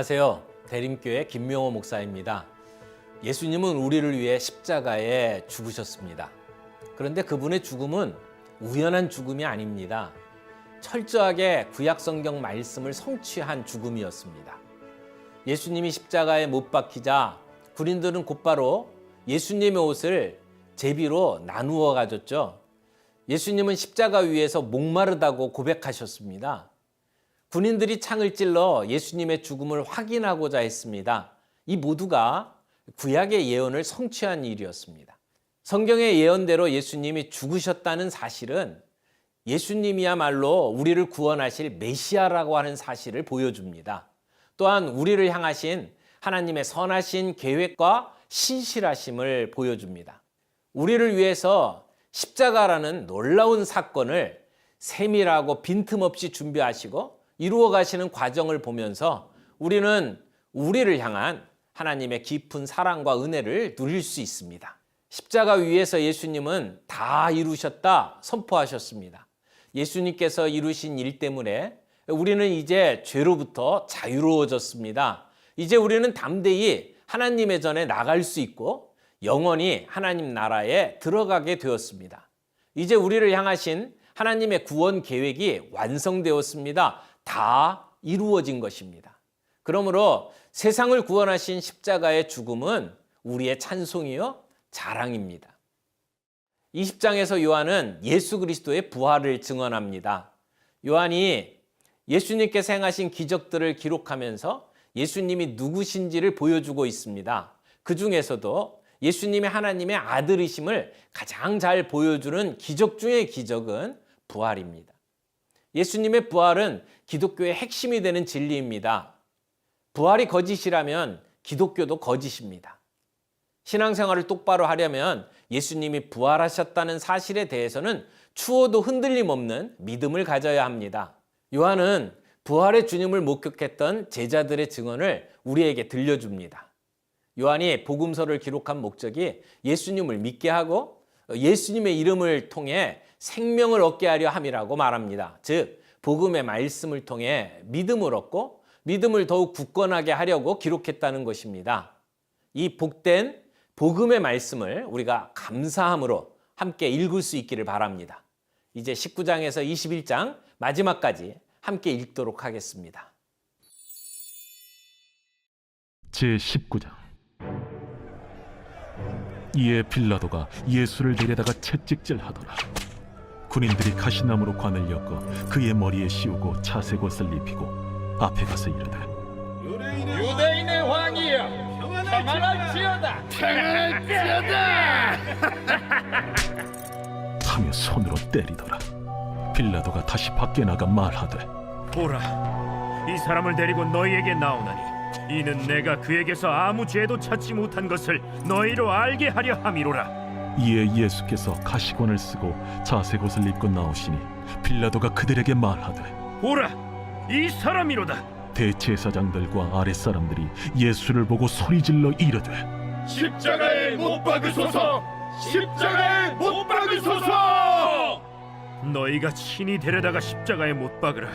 안녕하세요. 대림교회 김명호 목사입니다. 예수님은 우리를 위해 십자가에 죽으셨습니다. 그런데 그분의 죽음은 우연한 죽음이 아닙니다. 철저하게 구약성경 말씀을 성취한 죽음이었습니다. 예수님이 십자가에 못 박히자 군인들은 곧바로 예수님의 옷을 제비로 나누어 가졌죠. 예수님은 십자가 위에서 목마르다고 고백하셨습니다. 군인들이 창을 찔러 예수님의 죽음을 확인하고자 했습니다. 이 모두가 구약의 예언을 성취한 일이었습니다. 성경의 예언대로 예수님이 죽으셨다는 사실은 예수님이야말로 우리를 구원하실 메시아라고 하는 사실을 보여줍니다. 또한 우리를 향하신 하나님의 선하신 계획과 신실하심을 보여줍니다. 우리를 위해서 십자가라는 놀라운 사건을 세밀하고 빈틈없이 준비하시고 이루어 가시는 과정을 보면서 우리는 우리를 향한 하나님의 깊은 사랑과 은혜를 누릴 수 있습니다. 십자가 위에서 예수님은 다 이루셨다 선포하셨습니다. 예수님께서 이루신 일 때문에 우리는 이제 죄로부터 자유로워졌습니다. 이제 우리는 담대히 하나님의 전에 나갈 수 있고 영원히 하나님 나라에 들어가게 되었습니다. 이제 우리를 향하신 하나님의 구원 계획이 완성되었습니다. 다 이루어진 것입니다. 그러므로 세상을 구원하신 십자가의 죽음은 우리의 찬송이요 자랑입니다. 20장에서 요한은 예수 그리스도의 부활을 증언합니다. 요한이 예수님께서 행하신 기적들을 기록하면서 예수님이 누구신지를 보여주고 있습니다. 그 중에서도 예수님이 하나님의 아들이심을 가장 잘 보여주는 기적 중의 기적은 부활입니다. 예수님의 부활은 기독교의 핵심이 되는 진리입니다. 부활이 거짓이라면 기독교도 거짓입니다. 신앙생활을 똑바로 하려면 예수님이 부활하셨다는 사실에 대해서는 추호도 흔들림 없는 믿음을 가져야 합니다. 요한은 부활의 주님을 목격했던 제자들의 증언을 우리에게 들려줍니다. 요한이 복음서를 기록한 목적이 예수님을 믿게 하고 예수님의 이름을 통해 생명을 얻게 하려 함이라고 말합니다. 즉 복음의 말씀을 통해 믿음을 얻고 믿음을 더욱 굳건하게 하려고 기록했다는 것입니다. 이 복된 복음의 말씀을 우리가 감사함으로 함께 읽을 수 있기를 바랍니다. 이제 19장에서 21장 마지막까지 함께 읽도록 하겠습니다. 제19장. 이에 빌라도가 예수를 데려다가 채찍질하더라. 군인들이 가시나무로 관을 엮어 그의 머리에 씌우고 차색 옷을 입히고 앞에 가서 이르되 유대인의 왕이여 평안할지어다 하며 손으로 때리더라. 빌라도가 다시 밖에 나가 말하되 보라, 이 사람을 데리고 너희에게 나오나니 이는 내가 그에게서 아무 죄도 찾지 못한 것을 너희로 알게 하려 함이로라. 이에 예수께서 가시관을 쓰고 자색 옷을 입고 나오시니 빌라도가 그들에게 말하되 보라, 이 사람이로다. 대제사장들과 아랫사람들이 예수를 보고 소리질러 이르되 십자가에 못 박으소서 십자가에 못 박으소서. 너희가 친히 데려다가 십자가에 못 박으라.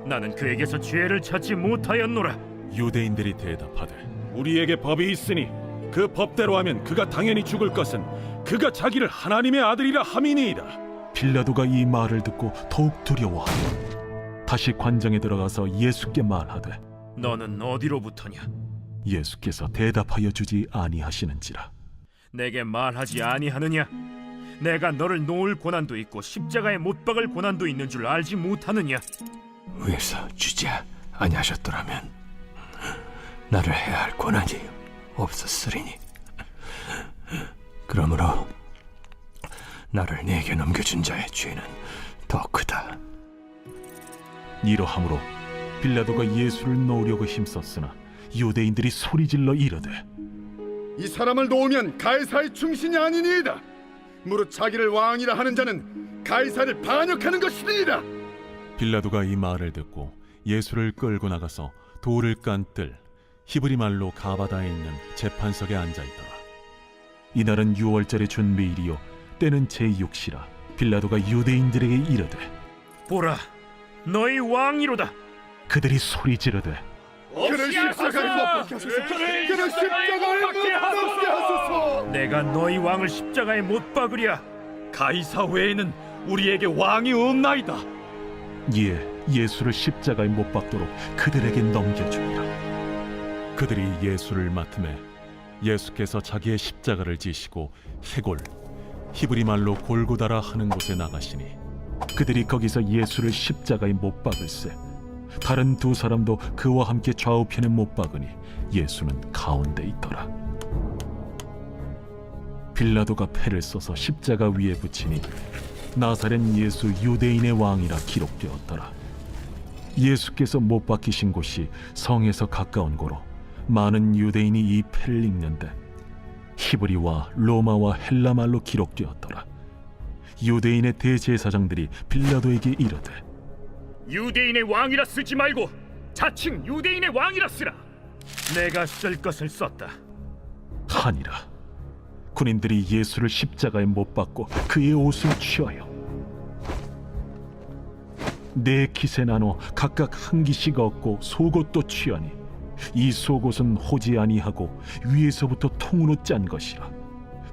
나는 그에게서 죄를 찾지 못하였노라. 유대인들이 대답하되 우리에게 법이 있으니 그 법대로 하면 그가 당연히 죽을 것은 그가 자기를 하나님의 아들이라 함이니이다. 빌라도가 이 말을 듣고 더욱 두려워하고 다시 관장에 들어가서 예수께 말하되 너는 어디로부터냐? 예수께서 대답하여 주지 아니하시는지라. 내게 말하지 아니하느냐? 내가 너를 놓을 고난도 있고 십자가에 못 박을 고난도 있는 줄 알지 못하느냐? 위에서 주지 아니하셨더라면 나를 해야 할 권한이 없었으리니 그러므로 나를 네게 넘겨준 자의 죄는 더 크다. 이러함으로 빌라도가 예수를 놓으려고 힘썼으나 유대인들이 소리질러 이르되 이 사람을 놓으면 가이사의 충신이 아니니이다. 무릇 자기를 왕이라 하는 자는 가이사를 반역하는 것이니이다. 빌라도가 이 말을 듣고 예수를 끌고 나가서 돌을 깐 뜰 히브리 말로 가바다에 있는 재판석에 앉아있더라. 이날은 유월절의 준비일이요 때는 제6시라. 빌라도가 유대인들에게 이르되 보라, 너희 왕이로다. 그들이 소리 지르되 그를 십자가에 못 박게 하소서. 그를 십자가에 못 박게 하소서. 내가 너희 왕을 십자가에 못 박으랴. 가이사 외에는 우리에게 왕이 없나이다. 이에 예수를 십자가에 못 박도록 그들에게 넘겨주니라. 그들이 예수를 맡음에 예수께서 자기의 십자가를 지시고 해골 히브리 말로 골고다라 하는 곳에 나가시니 그들이 거기서 예수를 십자가에 못 박을세. 다른 두 사람도 그와 함께 좌우편에 못 박으니 예수는 가운데 있더라. 빌라도가 패를 써서 십자가 위에 붙이니 나사렛 예수 유대인의 왕이라 기록되었더라. 예수께서 못 박히신 곳이 성에서 가까운 고로 많은 유대인이 이 패를 읽는데 히브리와 로마와 헬라 말로 기록되었더라. 유대인의 대제사장들이 빌라도에게 이르되 유대인의 왕이라 쓰지 말고 자칭 유대인의 왕이라 쓰라. 내가 쓸 것을 썼다. 하니라. 군인들이 예수를 십자가에 못 박고 그의 옷을 취하여 네 킷에 나눠 각각 한 기씩 얻고 속옷도 취하니 이 속옷은 호지 아니하고 위에서부터 통으로 짠 것이라.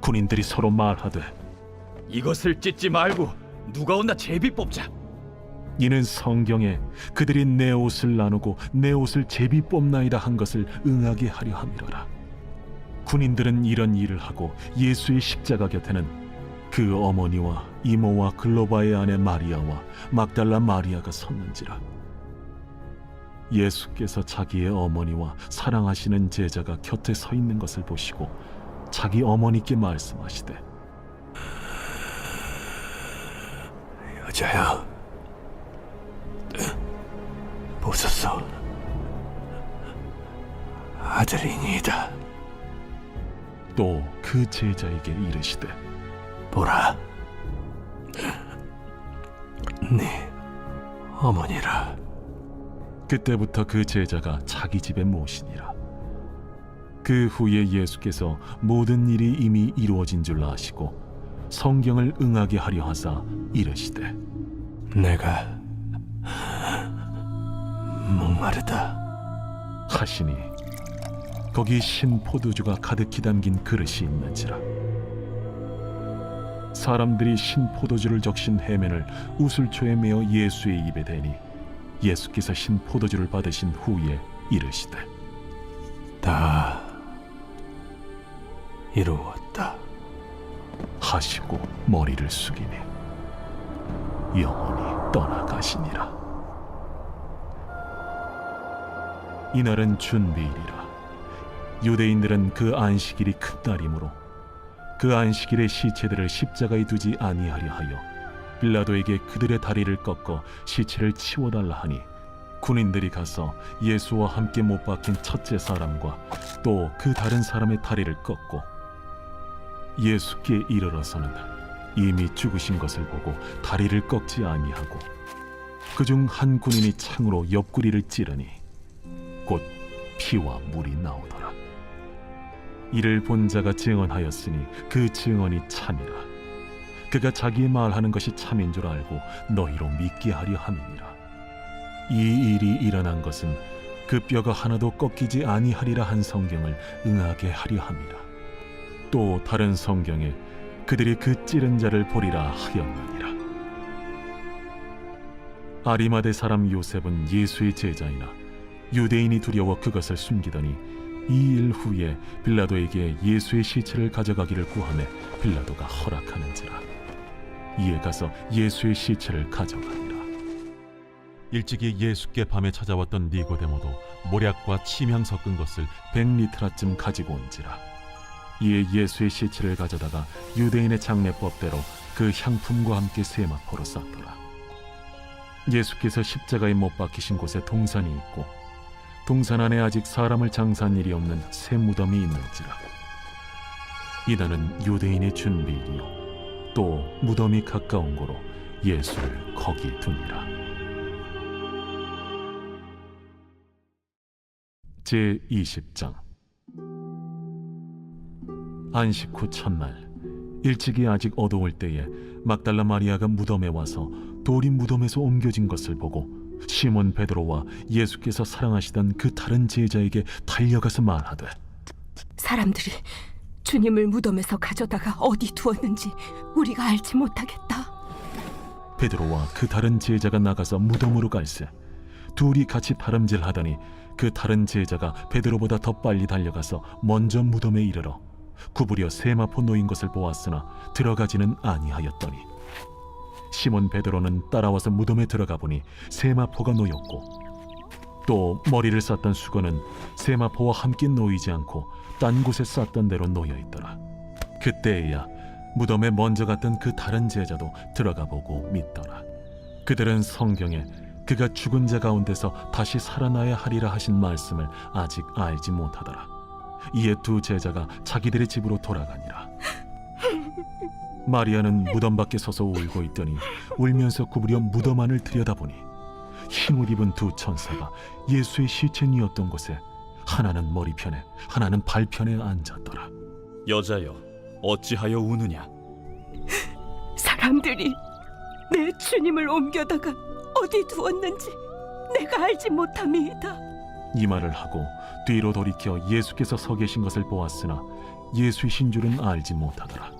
군인들이 서로 말하되 이것을 찢지 말고 누가 온나 제비 뽑자. 이는 성경에 그들이 내 옷을 나누고 내 옷을 제비 뽑나이다 한 것을 응하게 하려 함이로라. 군인들은 이런 일을 하고 예수의 십자가 곁에는 그 어머니와 이모와 글로바의 아내 마리아와 막달라 마리아가 섰는지라. 예수께서 자기의 어머니와 사랑하시는 제자가 곁에 서 있는 것을 보시고 자기 어머니께 말씀하시되 여자야, 보소서, 아들이니이다. 또 그 제자에게 이르시되 보라, 네 어머니라. 그때부터 그 제자가 자기 집에 모시니라. 그 후에 예수께서 모든 일이 이미 이루어진 줄 아시고 성경을 응하게 하려 하사 이르시되 내가 목마르다 하시니 거기 신 포도주가 가득히 담긴 그릇이 있는지라. 사람들이 신 포도주를 적신 해면을 우슬초에 메어 예수의 입에 대니 예수께서 신 포도주를 받으신 후에 이르시되 다 이루었다 하시고 머리를 숙이니 영원히 떠나가시니라. 이날은 준비일이라. 유대인들은 그 안식일이 큰 날이므로 그 안식일의 시체들을 십자가에 두지 아니하려 하여 빌라도에게 그들의 다리를 꺾어 시체를 치워달라 하니 군인들이 가서 예수와 함께 못 박힌 첫째 사람과 또 그 다른 사람의 다리를 꺾고 예수께 이르러서는 이미 죽으신 것을 보고 다리를 꺾지 아니하고 그중 한 군인이 창으로 옆구리를 찌르니 곧 피와 물이 나오더라. 이를 본 자가 증언하였으니 그 증언이 참이라. 그가 자기 말하는 것이 참인 줄 알고 너희로 믿게 하려 함이니라. 이 일이 일어난 것은 그 뼈가 하나도 꺾이지 아니하리라 한 성경을 응하게 하려 함이라. 또 다른 성경에 그들이 그 찌른 자를 보리라 하였느니라. 아리마대 사람 요셉은 예수의 제자이나 유대인이 두려워 그것을 숨기더니 이 일 후에 빌라도에게 예수의 시체를 가져가기를 구하매 빌라도가 허락하는지라. 이에 가서 예수의 시체를 가져가니라. 일찍이 예수께 밤에 찾아왔던 니고데모도 모략과 침향 섞은 것을 100리트라쯤 가지고 온지라. 이에 예수의 시체를 가져다가 유대인의 장례법대로 그 향품과 함께 세마포로 쌌더라. 예수께서 십자가에 못 박히신 곳에 동산이 있고 동산 안에 아직 사람을 장사한 일이 없는 새 무덤이 있는지라. 이날은 유대인의 준비일이요 또 무덤이 가까운 고로 예수를 거기 두니라. 제20장. 안식 후 첫날 일찍이 아직 어두울 때에 막달라 마리아가 무덤에 와서 돌이 무덤에서 옮겨진 것을 보고 시몬 베드로와 예수께서 사랑하시던 그 다른 제자에게 달려가서 말하되 사람들이 주님을 무덤에서 가져다가 어디 두었는지 우리가 알지 못하겠다. 베드로와 그 다른 제자가 나가서 무덤으로 갈새 둘이 같이 다름질하더니 그 다른 제자가 베드로보다 더 빨리 달려가서 먼저 무덤에 이르러 구부려 세마포 놓인 것을 보았으나 들어가지는 아니하였더니 시몬 베드로는 따라와서 무덤에 들어가 보니 세마포가 놓였고 또 머리를 쌌던 수건은 세마포와 함께 놓이지 않고 딴 곳에 쌌던 대로 놓여 있더라. 그때에야 무덤에 먼저 갔던 그 다른 제자도 들어가 보고 믿더라. 그들은 성경에 그가 죽은 자 가운데서 다시 살아나야 하리라 하신 말씀을 아직 알지 못하더라. 이에 두 제자가 자기들의 집으로 돌아가니라. 마리아는 무덤 밖에 서서 울고 있더니 울면서 구부려 무덤 안을 들여다보니 흰옷 입은 두 천사가 예수의 시체 뉘었던 곳에 하나는 머리편에 하나는 발편에 앉았더라. 여자여, 어찌하여 우느냐? 사람들이 내 주님을 옮겨다가 어디 두었는지 내가 알지 못함이다. 이 말을 하고 뒤로 돌이켜 예수께서 서 계신 것을 보았으나 예수이신 줄은 알지 못하더라.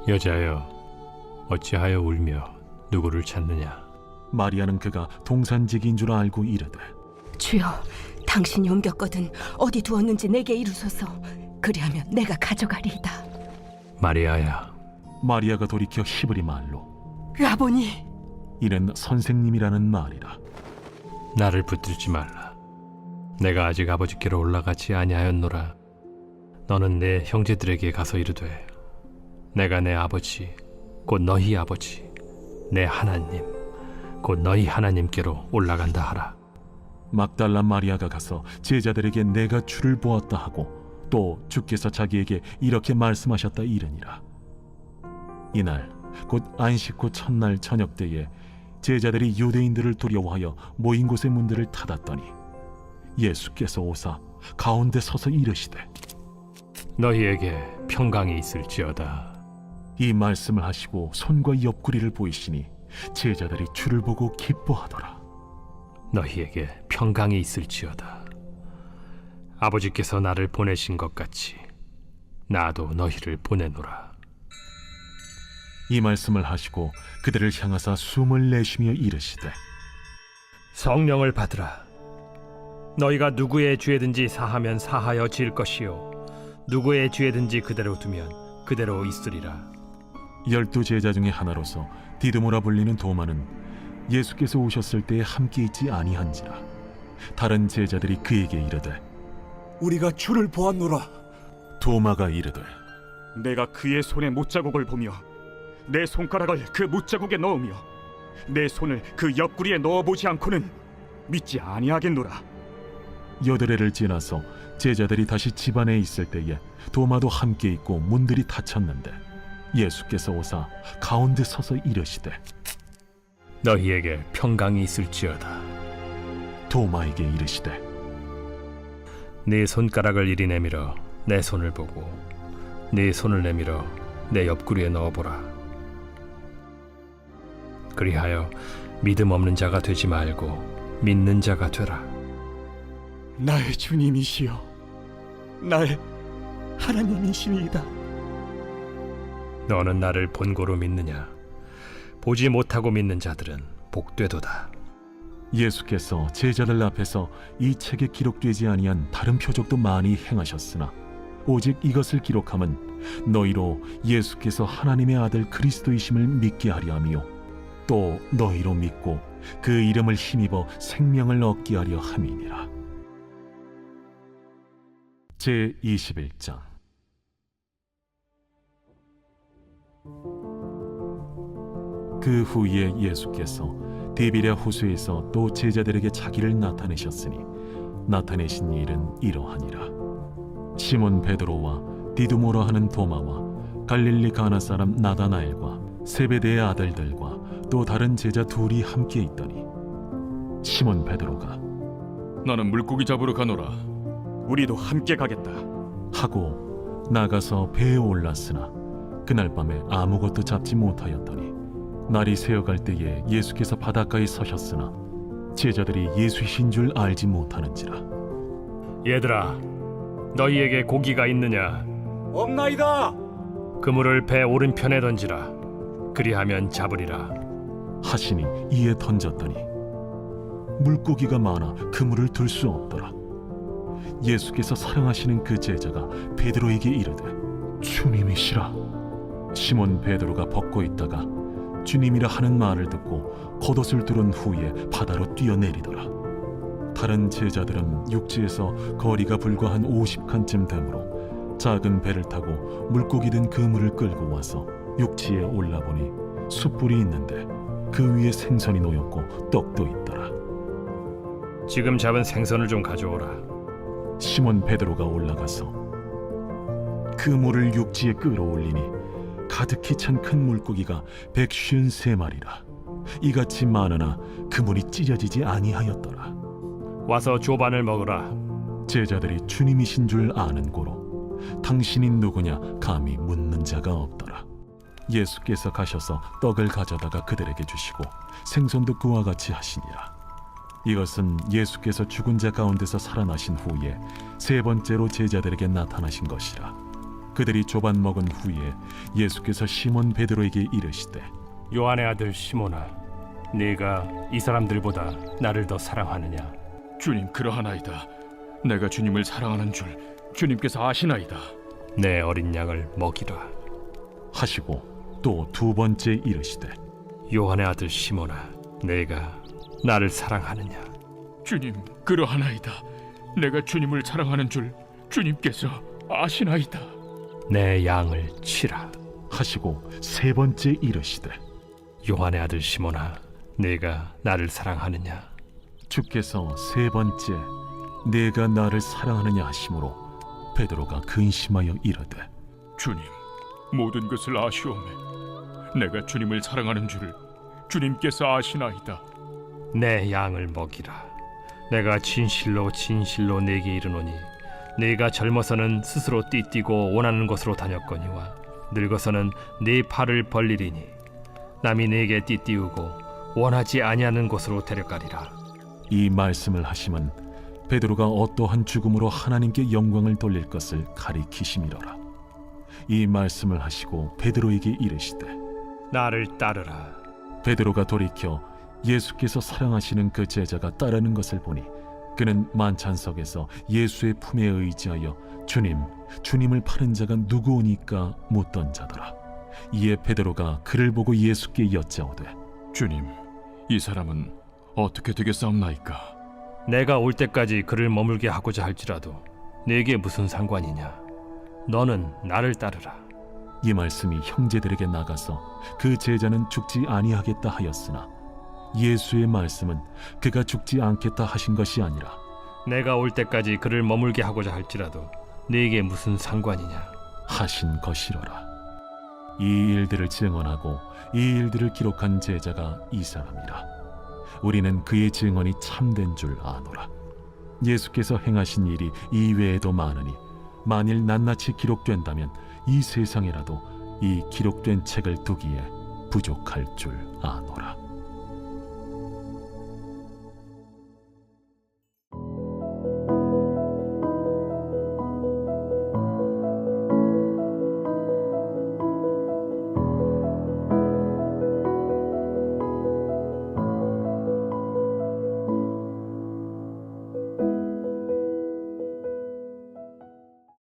여자여, 어찌하여 울며 누구를 찾느냐? 마리아는 그가 동산지기인 줄 알고 이르되 주여, 당신이 옮겼거든 어디 두었는지 내게 이루소서. 그리하면 내가 가져가리이다. 마리아야. 마리아가 돌이켜 히브리 말로 라보니, 이는 선생님이라는 말이라. 나를 붙들지 말라. 내가 아직 아버지께로 올라가지 아니하였노라. 너는 내 형제들에게 가서 이르되 내가 내 아버지 곧 너희 아버지 내 하나님 곧 너희 하나님께로 올라간다 하라. 막달라 마리아가 가서 제자들에게 내가 주를 보았다 하고 또 주께서 자기에게 이렇게 말씀하셨다 이르니라. 이날 곧 안식 후 첫날 저녁 때에 제자들이 유대인들을 두려워하여 모인 곳의 문들을 닫았더니 예수께서 오사 가운데 서서 이르시되 너희에게 평강이 있을지어다. 이 말씀을 하시고 손과 옆구리를 보이시니 제자들이 주를 보고 기뻐하더라. 너희에게 평강이 있을지어다. 아버지께서 나를 보내신 것 같이 나도 너희를 보내노라. 이 말씀을 하시고 그들을 향하사 숨을 내쉬며 이르시되 성령을 받으라. 너희가 누구의 죄든지 사하면 사하여 질 것이요 누구의 죄든지 그대로 두면 그대로 있으리라. 12 제자 중에 하나로서 디드모라 불리는 도마는 예수께서 오셨을 때에 함께 있지 아니한지라. 다른 제자들이 그에게 이르되 우리가 주를 보았노라. 도마가 이르되 내가 그의 손에 못자국을 보며 내 손가락을 그 못자국에 넣으며 내 손을 그 옆구리에 넣어보지 않고는 믿지 아니하겠노라. 여드레를 지나서 제자들이 다시 집 안에 있을 때에 도마도 함께 있고 문들이 닫혔는데 예수께서 오사 가운데 서서 이르시되 너희에게 평강이 있을지어다. 도마에게 이르시되 네 손가락을 이리 내밀어 내 손을 보고 네 손을 내밀어 내 옆구리에 넣어보라. 그리하여 믿음 없는 자가 되지 말고 믿는 자가 되라. 나의 주님이시여, 나의 하나님이시니이다. 너는 나를 본고로 믿느냐? 보지 못하고 믿는 자들은 복되도다. 예수께서 제자들 앞에서 이 책에 기록되지 아니한 다른 표적도 많이 행하셨으나 오직 이것을 기록함은 너희로 예수께서 하나님의 아들 그리스도이심을 믿게 하려 함이요 또 너희로 믿고 그 이름을 힘입어 생명을 얻게 하려 함이니라. 제21장. 그 후에 예수께서 디비랴 호수에서 또 제자들에게 자기를 나타내셨으니 나타내신 일은 이러하니라. 시몬 베드로와 디두모라 하는 도마와 갈릴리 가나 사람 나다나엘과 세베대의 아들들과 또 다른 제자 둘이 함께 있더니 시몬 베드로가 나는 물고기 잡으러 가노라. 우리도 함께 가겠다 하고 나가서 배에 올랐으나 그날 밤에 아무것도 잡지 못하였더니 날이 새어갈 때에 예수께서 바닷가에 서셨으나 제자들이 예수이신 줄 알지 못하는지라. 얘들아, 너희에게 고기가 있느냐? 없나이다. 그물을 배 오른편에 던지라. 그리하면 잡으리라. 하시니 이에 던졌더니 물고기가 많아 그물을 들 수 없더라. 예수께서 사랑하시는 그 제자가 베드로에게 이르되 주님이시라. 시몬 베드로가 벗고 있다가 주님이라 하는 말을 듣고 겉옷을 두른 후에 바다로 뛰어내리더라. 다른 제자들은 육지에서 거리가 불과 한 50칸쯤 되므로 작은 배를 타고 물고기 든 그물을 끌고 와서 육지에 올라보니 숯불이 있는데 그 위에 생선이 놓였고 떡도 있더라. 지금 잡은 생선을 좀 가져오라. 시몬 베드로가 올라가서 그물을 육지에 끌어올리니 가득히 찬 큰 물고기가 153마리라. 이같이 많으나 그물이 찢어지지 아니하였더라. 와서 조반을 먹으라. 제자들이 주님이신 줄 아는 고로 당신이 누구냐 감히 묻는 자가 없더라. 예수께서 가셔서 떡을 가져다가 그들에게 주시고 생선도 그와 같이 하시니라. 이것은 예수께서 죽은 자 가운데서 살아나신 후에 세 번째로 제자들에게 나타나신 것이라. 그들이 조반 먹은 후에 예수께서 시몬 베드로에게 이르시되 요한의 아들 시몬아, 네가 이 사람들보다 나를 더 사랑하느냐? 주님, 그러하나이다. 내가 주님을 사랑하는 줄 주님께서 아시나이다. 내 어린 양을 먹이라. 하시고 또 두 번째 이르시되 요한의 아들 시몬아, 네가 나를 사랑하느냐? 주님, 그러하나이다. 내가 주님을 사랑하는 줄 주님께서 아시나이다. 내 양을 치라. 하시고 세 번째 이르시되 요한의 아들 시몬아, 네가 나를 사랑하느냐? 주께서 세 번째 내가 나를 사랑하느냐 하심으로 베드로가 근심하여 이르되 주님, 모든 것을 아시오매. 내가 주님을 사랑하는 줄 주님께서 아시나이다. 내 양을 먹이라. 내가 진실로 진실로 네게 이르노니 네가 젊어서는 스스로 띠뛰고 원하는 곳으로 다녔거니와 늙어서는 네 팔을 벌리리니 남이 네게 띠띠우고 원하지 아니하는 곳으로 데려가리라. 이 말씀을 하심은 베드로가 어떠한 죽음으로 하나님께 영광을 돌릴 것을 가리키심이로라. 이 말씀을 하시고 베드로에게 이르시되 나를 따르라. 베드로가 돌이켜 예수께서 사랑하시는 그 제자가 따르는 것을 보니 그는 만찬석에서 예수의 품에 의지하여 주님을 파는 자가 누구오니까 묻던 자더라. 이에 베드로가 그를 보고 예수께 여짜오되 주님, 이 사람은 어떻게 되겠사옵나이까? 내가 올 때까지 그를 머물게 하고자 할지라도 네게 무슨 상관이냐? 너는 나를 따르라. 이 말씀이 형제들에게 나가서 그 제자는 죽지 아니하겠다 하였으나 예수의 말씀은 그가 죽지 않겠다 하신 것이 아니라 내가 올 때까지 그를 머물게 하고자 할지라도 네게 무슨 상관이냐? 하신 것이로라. 이 일들을 증언하고 이 일들을 기록한 제자가 이 사람이라. 우리는 그의 증언이 참된 줄 아노라. 예수께서 행하신 일이 이외에도 많으니 만일 낱낱이 기록된다면 이 세상에라도 이 기록된 책을 두기에 부족할 줄 아노라.